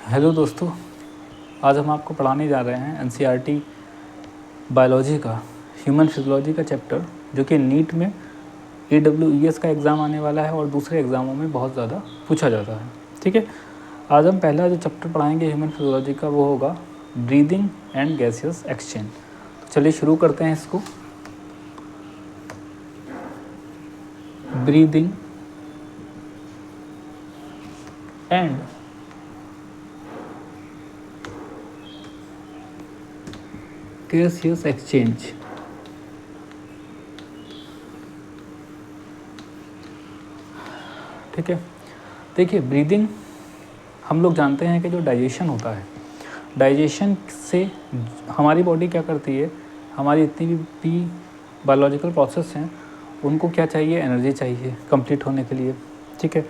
Hello दोस्तों, आज हम आपको पढ़ाने जा रहे हैं एनसीईआरटी बायोलॉजी का ह्यूमन फिजियोलॉजी का चैप्टर, जो कि नीट में AWES का एग्ज़ाम आने वाला है और दूसरे एग्ज़ामों में बहुत ज़्यादा पूछा जाता है। ठीक है, आज हम पहला जो चैप्टर पढ़ाएंगे ह्यूमन फिजियोलॉजी का वो होगा ब्रीदिंग एंड गैसियस एक्सचेंज। तो चलिए शुरू करते हैं इसको। Breathing and gaseous exchange. ठीक है, देखिए ब्रीदिंग हम लोग जानते हैं कि जो डाइजेशन होता है, डाइजेशन से हमारी बॉडी क्या करती है, हमारी इतनी भी बायोलॉजिकल प्रोसेस हैं उनको क्या चाहिए, एनर्जी चाहिए कंप्लीट होने के लिए। ठीक है,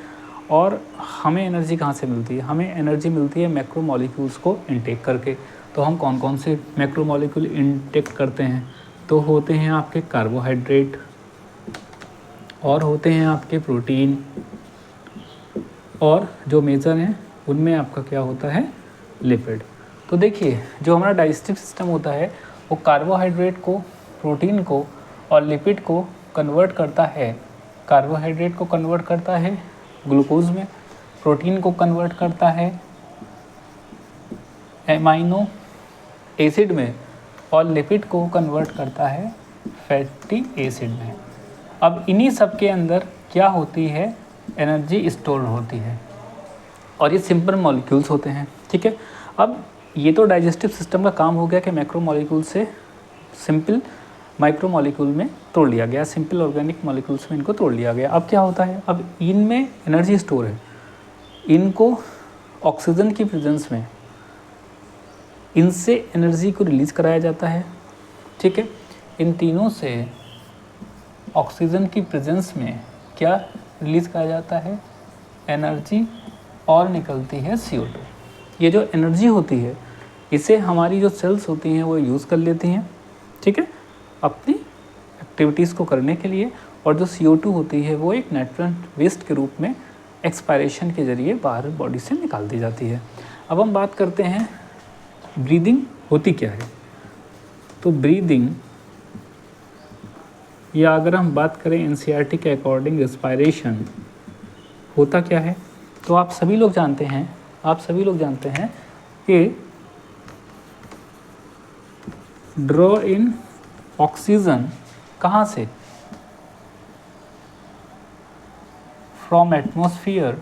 और हमें एनर्जी कहाँ से मिलती है, हमें एनर्जी मिलती है मैक्रो मॉलिक्यूल्स को इनटेक करके। तो हम कौन कौन से मैक्रो मॉलिक्यूल इनटेक करते हैं, तो होते हैं आपके कार्बोहाइड्रेट और होते हैं आपके प्रोटीन, और जो मेजर हैं उनमें आपका क्या होता है, लिपिड। तो देखिए जो हमारा डाइजेस्टिव सिस्टम होता है वो कार्बोहाइड्रेट को, प्रोटीन को और लिपिड को कन्वर्ट करता है। कार्बोहाइड्रेट को कन्वर्ट करता है ग्लूकोज में, प्रोटीन को कन्वर्ट करता है एमाइनो एसिड में और लिपिड को कन्वर्ट करता है फैटी एसिड में। अब इन्हीं सब के अंदर क्या होती है, एनर्जी स्टोर होती है और ये सिंपल मॉलिक्यूल्स होते हैं। ठीक है, अब ये तो डाइजेस्टिव सिस्टम का काम हो गया कि मैक्रो मॉलिक्यूल से सिंपल माइक्रो मॉलिक्यूल में तोड़ लिया गया, सिंपल ऑर्गेनिक मॉलिक्यूल्स में इनको तोड़ लिया गया। अब क्या होता है, अब इनमें एनर्जी स्टोर है, इनको ऑक्सीजन की प्रेजेंस में इनसे एनर्जी को रिलीज़ कराया जाता है। ठीक है, इन तीनों से ऑक्सीजन की प्रेजेंस में क्या रिलीज़ कराया जाता है, एनर्जी, और निकलती है CO2। ये जो एनर्जी होती है इसे हमारी जो सेल्स होती हैं वो यूज़ कर लेती हैं, ठीक है, अपनी एक्टिविटीज़ को करने के लिए। और जो CO2 होती है वो एक न्यूट्रिएंट वेस्ट के रूप में एक्सपायरेशन के ज़रिए बाहर बॉडी से निकाल दी जाती है। अब हम बात करते हैं ब्रीदिंग होती क्या है। तो ब्रीदिंग, या अगर हम बात करें एनसीईआरटी के अकॉर्डिंग रेस्पायरेशन होता क्या है, तो आप सभी लोग जानते हैं कि ड्रॉ इन ऑक्सीजन कहाँ से, फ्रॉम एटमॉस्फेयर।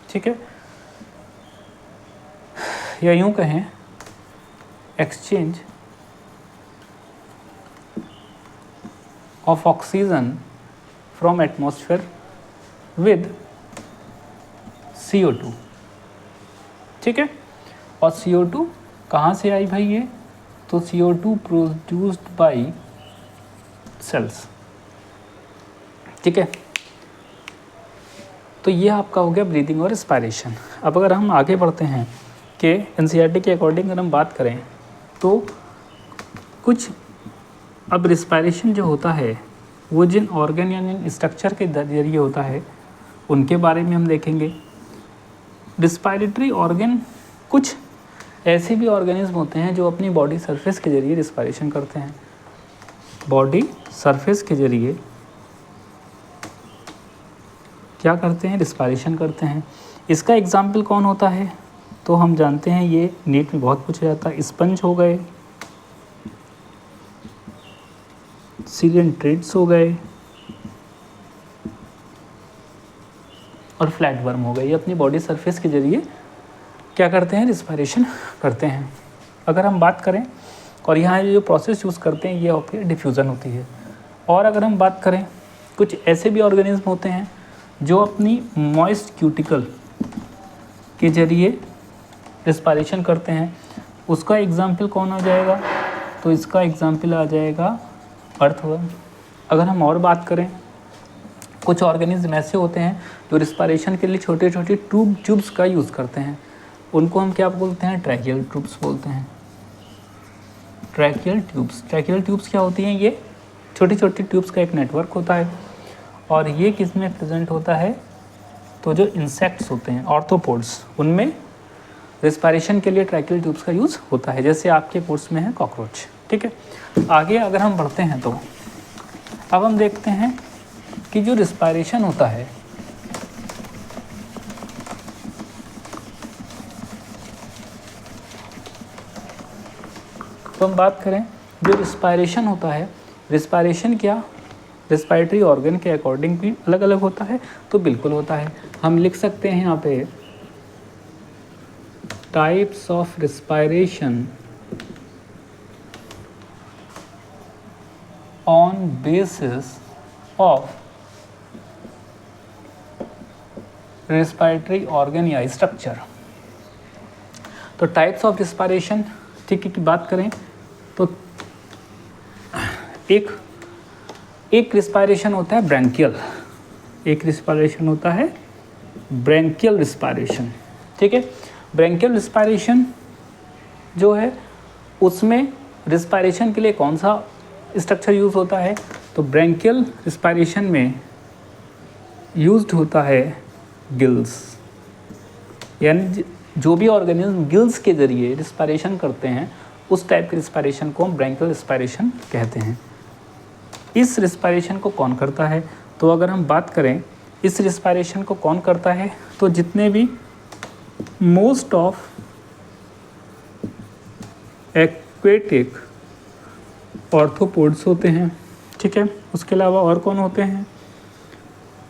ठीक है, या यूं कहें exchange of oxygen from atmosphere with CO2। ठीक है, और CO2 कहाँ से आई भाई, ये तो CO2 प्रोड्यूस्ड बाय सेल्स। ठीक है, तो ये आपका हो गया ब्रीदिंग और रेस्पायरेशन। अब अगर हम आगे बढ़ते हैं कि एनसीईआरटी के अकॉर्डिंग अगर हम बात करें तो कुछ, अब रेस्पायरेशन जो होता है वो जिन ऑर्गन या जिन स्ट्रक्चर के जरिए होता है उनके बारे में हम देखेंगे। रिस्पायरेटरी ऑर्गन, कुछ ऐसे भी ऑर्गेनिज्म होते हैं जो अपनी बॉडी सरफेस के ज़रिए रिस्पायरेशन करते हैं, बॉडी सरफेस के ज़रिए क्या करते हैं, रिस्पायरेशन करते हैं। इसका एग्जाम्पल कौन होता है, तो हम जानते हैं ये नीट में बहुत पूछा जाता है, स्पंज हो गए, सिलेंट्रेट्स हो गए और फ्लैट वर्म हो गए। ये अपनी बॉडी सरफेस के ज़रिए क्या करते हैं, रिस्पायरेशन करते हैं। अगर हम बात करें, और यहाँ जो प्रोसेस यूज़ करते हैं ये होती है डिफ्यूज़न होती है। और अगर हम बात करें, कुछ ऐसे भी ऑर्गेनिज्म होते हैं जो अपनी मॉइस्ट क्यूटिकल के ज़रिए रिस्पायरेशन करते हैं। उसका एग्जाम्पल कौन आ जाएगा, तो इसका एग्जाम्पल आ जाएगा अर्थवर्म। अगर हम और बात करें, कुछ ऑर्गेनिज्म ऐसे होते हैं जो रिस्पायरेशन के लिए छोटे छोटे ट्यूब्स का यूज़ करते हैं, उनको हम क्या बोलते हैं, ट्रैकियल ट्यूब्स बोलते हैं। ट्रैकियल ट्यूब्स क्या होती हैं, ये छोटी छोटी ट्यूब्स का एक नेटवर्क होता है और ये किस में प्रेजेंट होता है, तो जो इंसेक्ट्स होते हैं ऑर्थ्रोपोड्स, उनमें रेस्पिरेशन के लिए ट्रैकियल ट्यूब्स का यूज़ होता है, जैसे आपके कोर्स में है कॉकरोच। ठीक है, आगे अगर हम बढ़ते हैं तो अब हम देखते हैं कि जो रेस्पिरेशन होता है तो हम बात करें जो रेस्पिरेशन होता है, रेस्पिरेशन क्या रेस्पिरेटरी ऑर्गन के अकॉर्डिंग भी अलग अलग होता है, तो बिल्कुल होता है। हम लिख सकते हैं यहाँ पे types of respiration on basis of respiratory organ या स्ट्रक्चर। तो टाइप्स ऑफ रेस्पिरेशन, ठीक है, की बात करें तो एक रेस्पिरेशन होता है ब्रैंकियल, एक रेस्पिरेशन होता है ब्रैंकियल रेस्पिरेशन। ठीक है, ब्रैंकियल रेस्पिरेशन जो है उसमें रेस्पिरेशन के लिए कौन सा स्ट्रक्चर यूज़ होता है, तो ब्रैंकियल रेस्पिरेशन में यूज्ड होता है गिल्स, यानी जो भी ऑर्गेनिज्म गिल्स के जरिए रेस्पिरेशन करते हैं उस टाइप के रेस्पिरेशन को हम ब्रैंकियल रेस्पिरेशन कहते हैं। इस रेस्पिरेशन को कौन करता है, तो अगर हम बात करें इस रेस्पिरेशन को कौन करता है, तो जितने भी मोस्ट ऑफ एक्वेटिक ऑर्थ्रोपोड्स होते हैं, ठीक है, उसके अलावा और कौन होते हैं,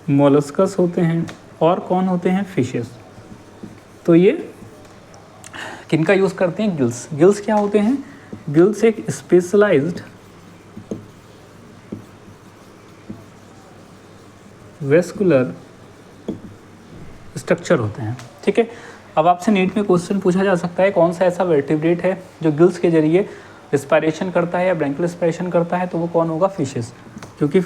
मोलस्कस होते हैं, और कौन होते हैं, फिशेस। तो ये किनका यूज़ करते हैं, गिल्स। गिल्स क्या होते हैं, गिल्स एक स्पेशलाइज्ड वेस्कुलर स्ट्रक्चर होते हैं। ठीक है, अब आपसे नीट में क्वेश्चन पूछा जा सकता है कौन सा ऐसा वर्टिब्रेट है जो गिल्स के जरिए रेस्पिरेशन करता है या ब्रैंकियल रेस्पिरेशन करता है, तो वो कौन होगा, फिशेस, क्योंकि